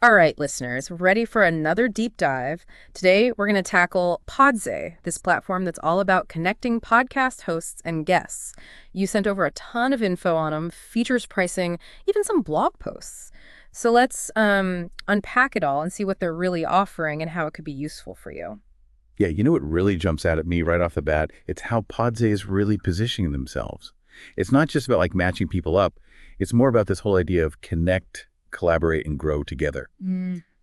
All right, listeners, ready for another deep dive? Today, we're going to tackle Podzay, this platform that's all about connecting podcast hosts and guests. You sent over a ton of info on them, features, pricing, even some blog posts. So let's unpack it all and see what they're really offering and how it could be useful for you. Yeah, you know what really jumps out at me right off the bat? It's how Podzay is really positioning themselves. It's not just about matching people up. It's more about this whole idea of connect, collaborate, and grow together.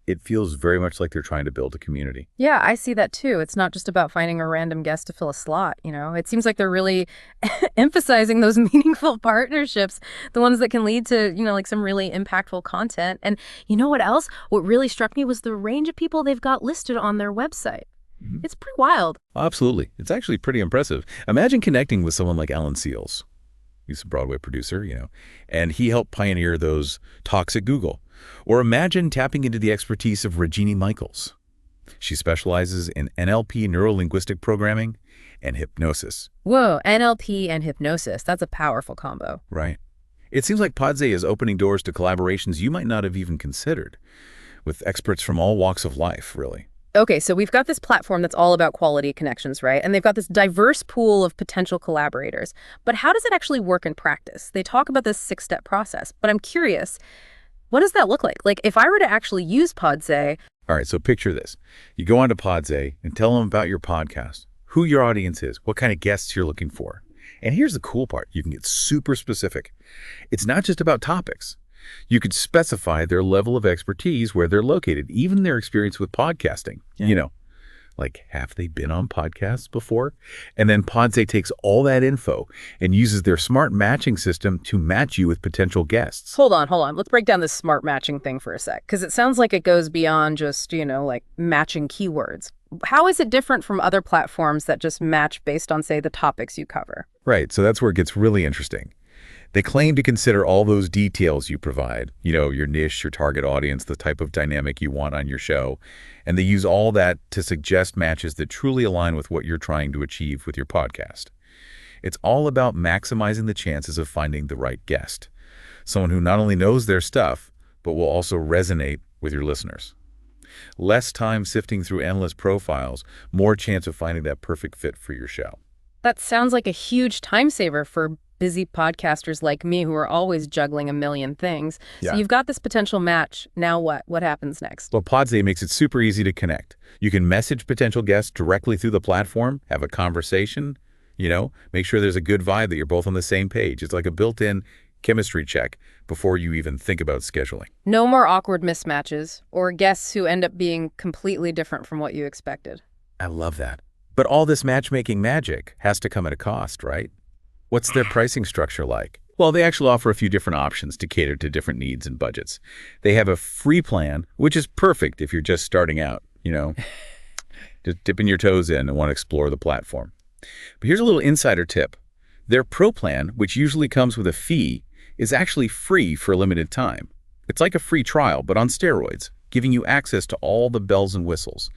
It feels very much like they're trying to build a community. Yeah, I see that too. It's not just about finding a random guest to fill a slot, It seems like they're really emphasizing those meaningful partnerships, the ones that can lead to, some really impactful content. And you know what else? What really struck me was the range of people they've got listed on their website. It's pretty wild. Absolutely. It's actually pretty impressive. Imagine connecting with someone like Alan Seals. He's a Broadway producer, and he helped pioneer those talks at Google. Or imagine tapping into the expertise of Regina Michaels. She specializes in NLP, neuro-linguistic programming, and hypnosis. Whoa, NLP and hypnosis. That's a powerful combo. Right. It seems like Podzay is opening doors to collaborations you might not have even considered, with experts from all walks of life, really. Okay, so we've got this platform that's all about quality connections, right? And they've got this diverse pool of potential collaborators. But how does it actually work in practice? They talk about this 6-step process, but I'm curious, what does that look like? Like, if I were to actually use Podzay... All right, so picture this. You go onto Podzay and tell them about your podcast, who your audience is, what kind of guests you're looking for. And here's the cool part. You can get super specific. It's not just about topics. You could specify their level of expertise, where they're located, even their experience with podcasting. Yeah. Like, have they been on podcasts before? And then Podzay takes all that info and uses their smart matching system to match you with potential guests. Hold on. Let's break down this smart matching thing for a sec, because it sounds like it goes beyond just, matching keywords. How is it different from other platforms that just match based on, say, the topics you cover? Right. So that's where it gets really interesting. They claim to consider all those details you provide, your niche, your target audience, the type of dynamic you want on your show. And they use all that to suggest matches that truly align with what you're trying to achieve with your podcast. It's all about maximizing the chances of finding the right guest, someone who not only knows their stuff, but will also resonate with your listeners. Less time sifting through endless profiles, more chance of finding that perfect fit for your show. That sounds like a huge time saver for busy podcasters like me who are always juggling a million things. Yeah. So you've got this potential match. Now what? What happens next? Well, Podzay makes it super easy to connect. You can message potential guests directly through the platform, have a conversation, make sure there's a good vibe, that you're both on the same page. It's like a built-in chemistry check before you even think about scheduling. No more awkward mismatches or guests who end up being completely different from what you expected. I love that. But all this matchmaking magic has to come at a cost, right? What's their pricing structure like? Well, they actually offer a few different options to cater to different needs and budgets. They have a free plan, which is perfect if you're just starting out, just dipping your toes in and want to explore the platform. But here's a little insider tip. Their pro plan, which usually comes with a fee, is actually free for a limited time. It's like a free trial, but on steroids, giving you access to all the bells and whistles,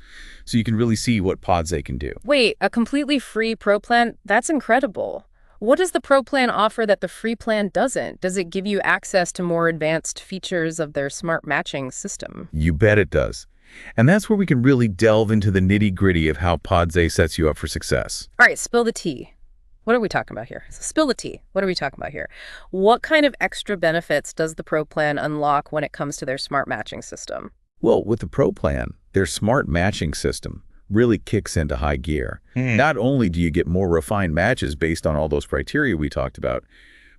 so you can really see what Podzay can do. Wait, a completely free pro plan? That's incredible. What does the pro plan offer that the free plan doesn't? Does it give you access to more advanced features of their smart matching system? You bet it does. And that's where we can really delve into the nitty-gritty of how Podzay sets you up for success. All right, spill the tea. What are we talking about here? Spill the tea. What are we talking about here? What kind of extra benefits does the pro plan unlock when it comes to their smart matching system? Well, with the pro plan, their smart matching system really kicks into high gear. Not only do you get more refined matches based on all those criteria we talked about,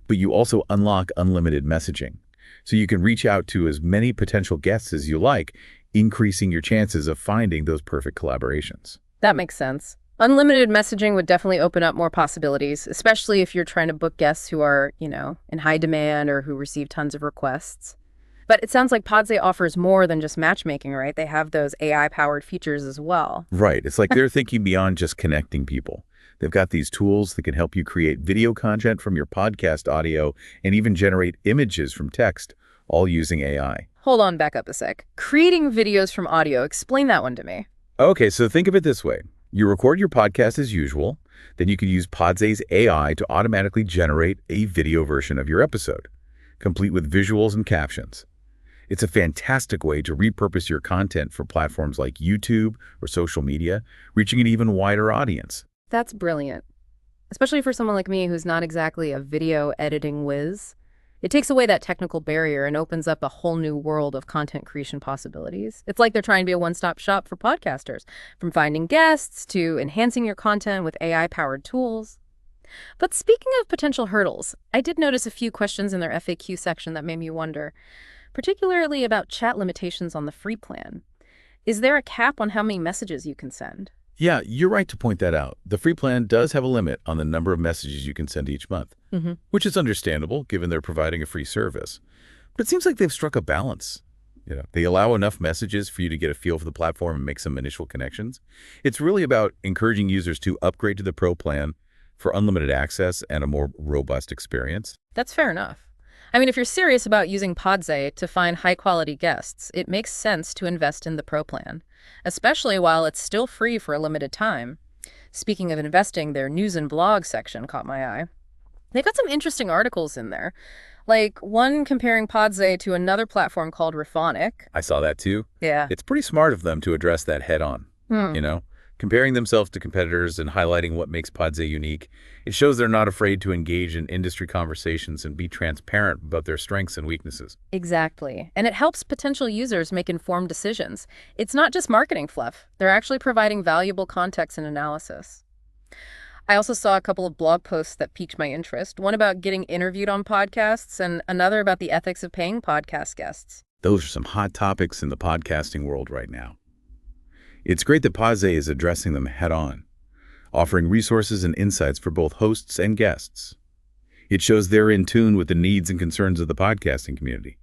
but you also unlock unlimited messaging. So you can reach out to as many potential guests as you like, increasing your chances of finding those perfect collaborations. That makes sense. Unlimited messaging would definitely open up more possibilities, especially if you're trying to book guests who are, in high demand or who receive tons of requests. But it sounds like Podzay offers more than just matchmaking, right? They have those AI-powered features as well. Right. It's like they're thinking beyond just connecting people. They've got these tools that can help you create video content from your podcast audio and even generate images from text, all using AI. Hold on, back up a sec. Creating videos from audio, explain that one to me. Okay, so think of it this way. You record your podcast as usual, then you could use Podzay's AI to automatically generate a video version of your episode, complete with visuals and captions. It's a fantastic way to repurpose your content for platforms like YouTube or social media, reaching an even wider audience. That's brilliant, especially for someone like me who's not exactly a video editing whiz. It takes away that technical barrier and opens up a whole new world of content creation possibilities. It's like they're trying to be a one-stop shop for podcasters, from finding guests to enhancing your content with AI-powered tools. But speaking of potential hurdles, I did notice a few questions in their FAQ section that made me wonder, particularly about chat limitations on the free plan. Is there a cap on how many messages you can send? Yeah, you're right to point that out. The free plan does have a limit on the number of messages you can send each month, which is understandable given they're providing a free service. But it seems like they've struck a balance. They allow enough messages for you to get a feel for the platform and make some initial connections. It's really about encouraging users to upgrade to the Pro plan for unlimited access and a more robust experience. That's fair enough. I mean, if you're serious about using Podzay to find high-quality guests, it makes sense to invest in the Pro plan, especially while it's still free for a limited time. Speaking of investing, their news and blog section caught my eye. They've got some interesting articles in there, like one comparing Podzay to another platform called Raphonic. I saw that too. Yeah. It's pretty smart of them to address that head-on, comparing themselves to competitors and highlighting what makes Podzay unique. It shows they're not afraid to engage in industry conversations and be transparent about their strengths and weaknesses. Exactly. And it helps potential users make informed decisions. It's not just marketing fluff. They're actually providing valuable context and analysis. I also saw a couple of blog posts that piqued my interest, one about getting interviewed on podcasts and another about the ethics of paying podcast guests. Those are some hot topics in the podcasting world right now. It's great that Podzay is addressing them head-on, offering resources and insights for both hosts and guests. It shows they're in tune with the needs and concerns of the podcasting community,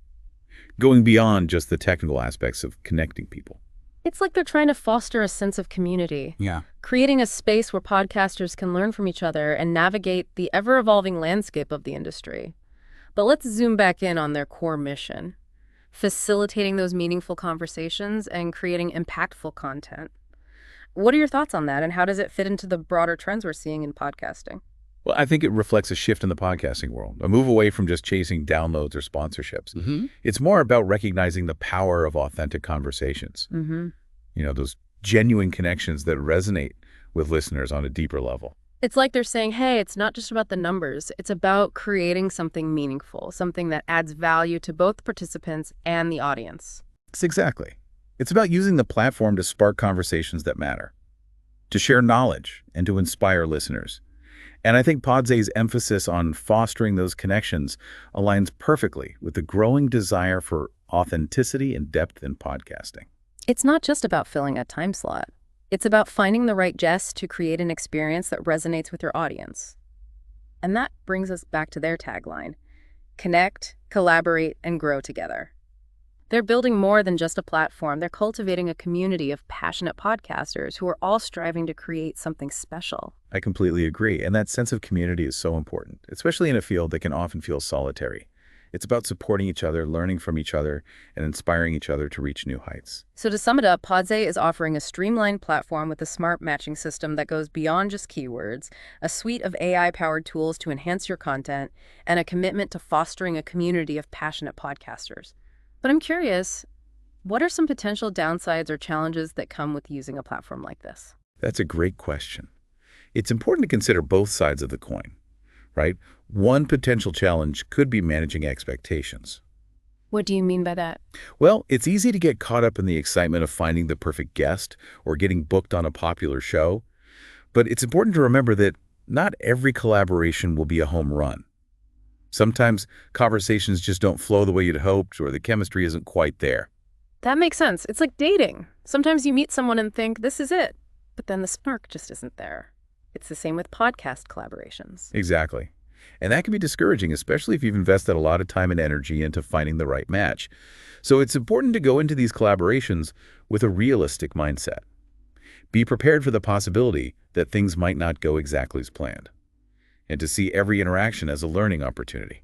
going beyond just the technical aspects of connecting people. It's like they're trying to foster a sense of community. Yeah. Creating a space where podcasters can learn from each other and navigate the ever-evolving landscape of the industry. But let's zoom back in on their core mission: facilitating those meaningful conversations and creating impactful content. What are your thoughts on that, and how does it fit into the broader trends we're seeing in podcasting? Well, I think it reflects a shift in the podcasting world, a move away from just chasing downloads or sponsorships. It's more about recognizing the power of authentic conversations. Those genuine connections that resonate with listeners on a deeper level. It's like they're saying, hey, it's not just about the numbers. It's about creating something meaningful, something that adds value to both participants and the audience. Exactly. It's about using the platform to spark conversations that matter, to share knowledge, and to inspire listeners. And I think Podzay's emphasis on fostering those connections aligns perfectly with the growing desire for authenticity and depth in podcasting. It's not just about filling a time slot. It's about finding the right guest to create an experience that resonates with your audience. And that brings us back to their tagline: connect, collaborate, and grow together. They're building more than just a platform. They're cultivating a community of passionate podcasters who are all striving to create something special. I completely agree. And that sense of community is so important, especially in a field that can often feel solitary. It's about supporting each other, learning from each other, and inspiring each other to reach new heights. So to sum it up, Podzay is offering a streamlined platform with a smart matching system that goes beyond just keywords, a suite of AI-powered tools to enhance your content, and a commitment to fostering a community of passionate podcasters. But I'm curious, what are some potential downsides or challenges that come with using a platform like this? That's a great question. It's important to consider both sides of the coin, right? One potential challenge could be managing expectations. What do you mean by that? Well, it's easy to get caught up in the excitement of finding the perfect guest or getting booked on a popular show. But it's important to remember that not every collaboration will be a home run. Sometimes conversations just don't flow the way you'd hoped, or the chemistry isn't quite there. That makes sense. It's like dating. Sometimes you meet someone and think, this is it, but then the spark just isn't there. It's the same with podcast collaborations. Exactly. And that can be discouraging, especially if you've invested a lot of time and energy into finding the right match. So it's important to go into these collaborations with a realistic mindset. Be prepared for the possibility that things might not go exactly as planned, and to see every interaction as a learning opportunity.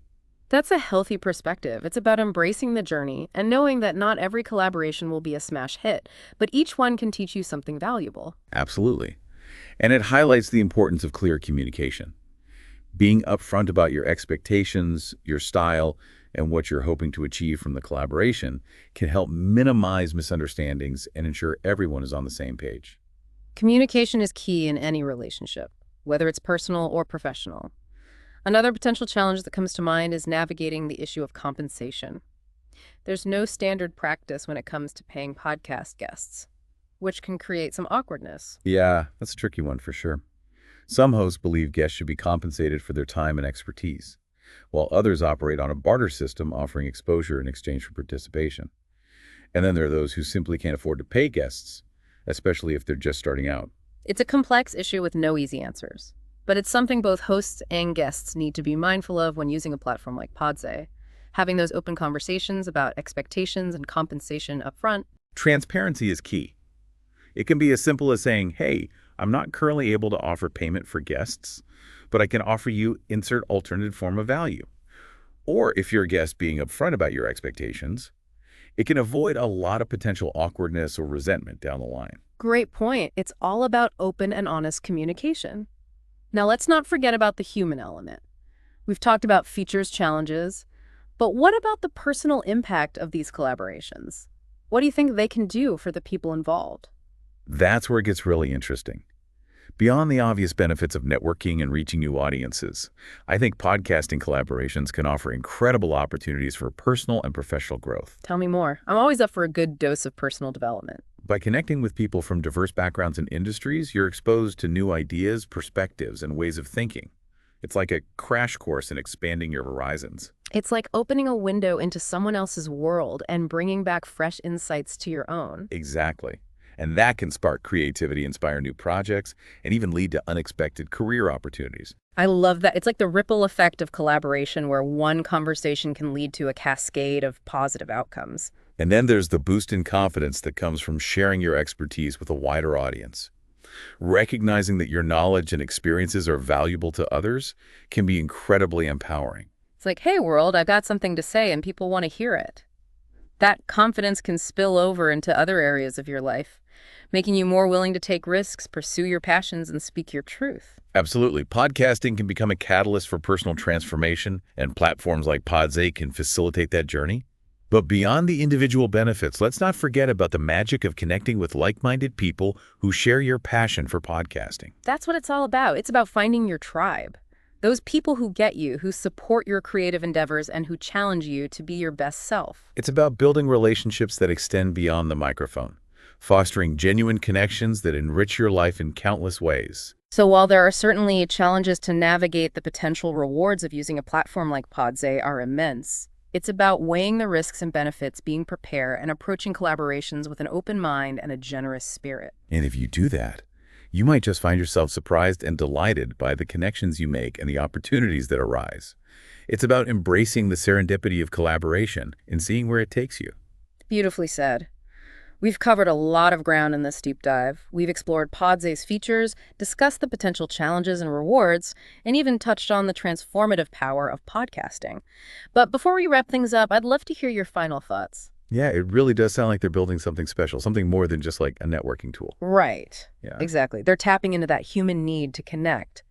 That's a healthy perspective. It's about embracing the journey and knowing that not every collaboration will be a smash hit, but each one can teach you something valuable. Absolutely. And it highlights the importance of clear communication. Being upfront about your expectations, your style, and what you're hoping to achieve from the collaboration can help minimize misunderstandings and ensure everyone is on the same page. Communication is key in any relationship, whether it's personal or professional. Another potential challenge that comes to mind is navigating the issue of compensation. There's no standard practice when it comes to paying podcast guests, which can create some awkwardness. Yeah, that's a tricky one for sure. Some hosts believe guests should be compensated for their time and expertise, while others operate on a barter system offering exposure in exchange for participation. And then there are those who simply can't afford to pay guests, especially if they're just starting out. It's a complex issue with no easy answers, but it's something both hosts and guests need to be mindful of when using a platform like Podzay. Having those open conversations about expectations and compensation up front. Transparency is key. It can be as simple as saying, hey, I'm not currently able to offer payment for guests, but I can offer you insert alternative form of value. Or if you're a guest, being upfront about your expectations, it can avoid a lot of potential awkwardness or resentment down the line. Great point. It's all about open and honest communication. Now, let's not forget about the human element. We've talked about features, challenges, but what about the personal impact of these collaborations? What do you think they can do for the people involved? That's where it gets really interesting. Beyond the obvious benefits of networking and reaching new audiences, I think podcasting collaborations can offer incredible opportunities for personal and professional growth. Tell me more. I'm always up for a good dose of personal development. By connecting with people from diverse backgrounds and industries, you're exposed to new ideas, perspectives, and ways of thinking. It's like a crash course in expanding your horizons. It's like opening a window into someone else's world and bringing back fresh insights to your own. Exactly. And that can spark creativity, inspire new projects, and even lead to unexpected career opportunities. I love that. It's like the ripple effect of collaboration where one conversation can lead to a cascade of positive outcomes. And then there's the boost in confidence that comes from sharing your expertise with a wider audience. Recognizing that your knowledge and experiences are valuable to others can be incredibly empowering. It's like, hey, world, I've got something to say and people want to hear it. That confidence can spill over into other areas of your life, making you more willing to take risks, pursue your passions, and speak your truth. Absolutely. Podcasting can become a catalyst for personal transformation, and platforms like Podzay can facilitate that journey. But beyond the individual benefits, let's not forget about the magic of connecting with like-minded people who share your passion for podcasting. That's what it's all about. It's about finding your tribe. Those people who get you, who support your creative endeavors, and who challenge you to be your best self. It's about building relationships that extend beyond the microphone, fostering genuine connections that enrich your life in countless ways. So while there are certainly challenges to navigate, the potential rewards of using a platform like Podzay are immense. It's about weighing the risks and benefits, being prepared, and approaching collaborations with an open mind and a generous spirit. And if you do that, you might just find yourself surprised and delighted by the connections you make and the opportunities that arise. It's about embracing the serendipity of collaboration and seeing where it takes you. Beautifully said. We've covered a lot of ground in this deep dive. We've explored Podzay's features, discussed the potential challenges and rewards, and even touched on the transformative power of podcasting. But before we wrap things up, I'd love to hear your final thoughts. Yeah, it really does sound like they're building something special, something more than just like a networking tool. Right. Yeah. Exactly. They're tapping into that human need to connect,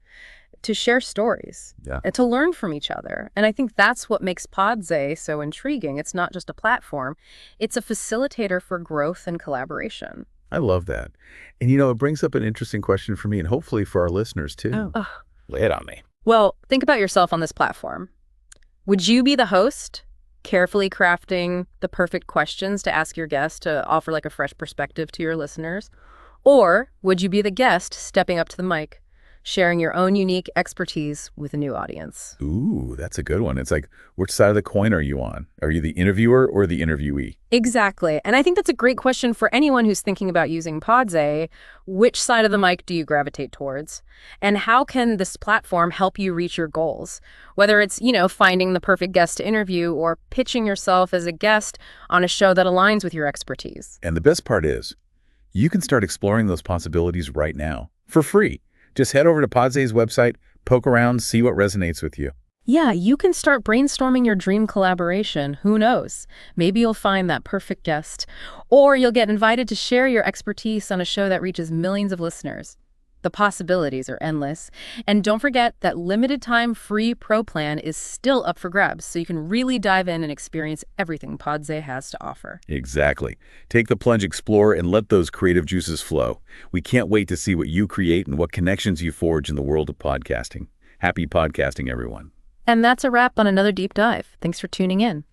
to share stories, Yeah. and to learn from each other. And I think that's what makes Podzay so intriguing. It's not just a platform. It's a facilitator for growth and collaboration. I love that. And it brings up an interesting question for me and hopefully for our listeners too. Oh. Lay it on me. Well, think about yourself on this platform. Would you be the host, carefully crafting the perfect questions to ask your guests to offer like a fresh perspective to your listeners? Or would you be the guest stepping up to the mic, sharing your own unique expertise with a new audience? Ooh, that's a good one. It's like, which side of the coin are you on? Are you the interviewer or the interviewee? Exactly. And I think that's a great question for anyone who's thinking about using Podzay. Which side of the mic do you gravitate towards? And how can this platform help you reach your goals? Whether it's, finding the perfect guest to interview or pitching yourself as a guest on a show that aligns with your expertise. And the best part is, you can start exploring those possibilities right now for free. Just head over to Podzay's website, poke around, see what resonates with you. Yeah, you can start brainstorming your dream collaboration. Who knows? Maybe you'll find that perfect guest, or you'll get invited to share your expertise on a show that reaches millions of listeners. The possibilities are endless. And don't forget that limited time free pro plan is still up for grabs, so you can really dive in and experience everything Podzay has to offer. Exactly. Take the plunge, explore, and let those creative juices flow. We can't wait to see what you create and what connections you forge in the world of podcasting. Happy podcasting, everyone. And that's a wrap on another deep dive. Thanks for tuning in.